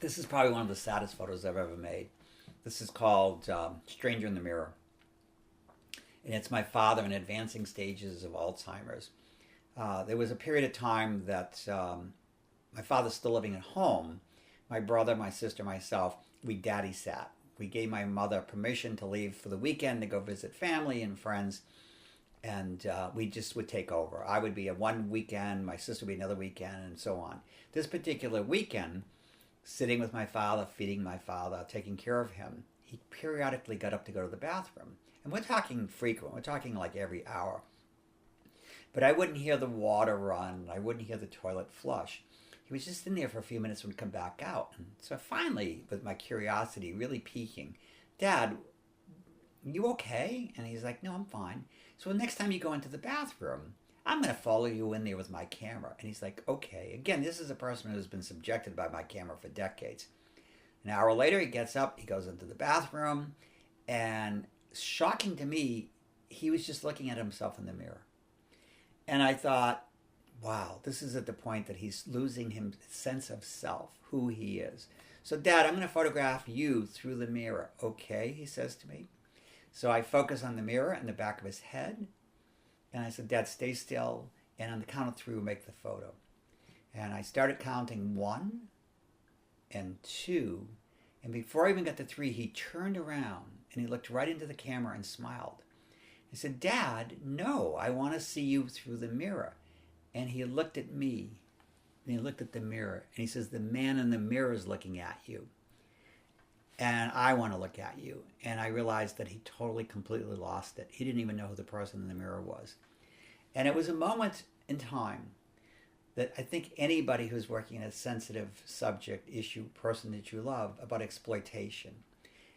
This is probably one of the saddest photos I've ever made. This is called Stranger in the Mirror. And it's my father in advancing stages of Alzheimer's. There was a period of time that my father's still living at home. My brother, my sister, myself, we daddy sat. We gave my mother permission to leave for the weekend to go visit family and friends. And we just would take over. I would be a one weekend, my sister would be another weekend, and so on. This particular weekend, sitting with my father, feeding my father, taking care of him, he periodically got up to go to the bathroom. And we're talking frequent. We're talking like every hour. But I wouldn't hear the water run. I wouldn't hear the toilet flush. He was just in there for a few minutes and would come back out. And so finally, with my curiosity really peaking, Dad, you okay? And he's like, no, I'm fine. So the next time you go into the bathroom, I'm going to follow you in there with my camera. And he's like, okay. Again, this is a person who's been subjected by my camera for decades. An hour later, he gets up, he goes into the bathroom, and shocking to me, he was just looking at himself in the mirror. And I thought, wow, this is at the point that he's losing his sense of self, who he is. So, Dad, I'm going to photograph you through the mirror. Okay, he says to me. So I focus on the mirror in the back of his head. And I said, Dad, stay still. And on the count of three, we'll make the photo. And I started counting 1 and 2. And before I even got to 3, he turned around and he looked right into the camera and smiled. I said, Dad, no, I want to see you through the mirror. And he looked at me, and he looked at the mirror, and he says, the man in the mirror is looking at you. And I want to look at you. And I realized that he totally, completely lost it. He didn't even know who the person in the mirror was. And it was a moment in time that I think anybody who's working in a sensitive subject, issue, person that you love, about exploitation.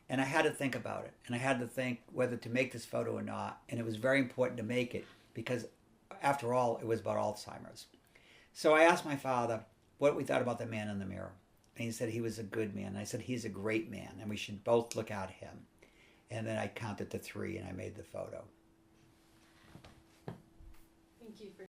And I had to think about it. And I had to think whether to make this photo or not. And it was very important to make it because, after all, it was about Alzheimer's. So I asked my father what we thought about the man in the mirror. And he said he was a good man. And I said he's a great man and we should both look at him. And then I counted to 3 and I made the photo. Thank you for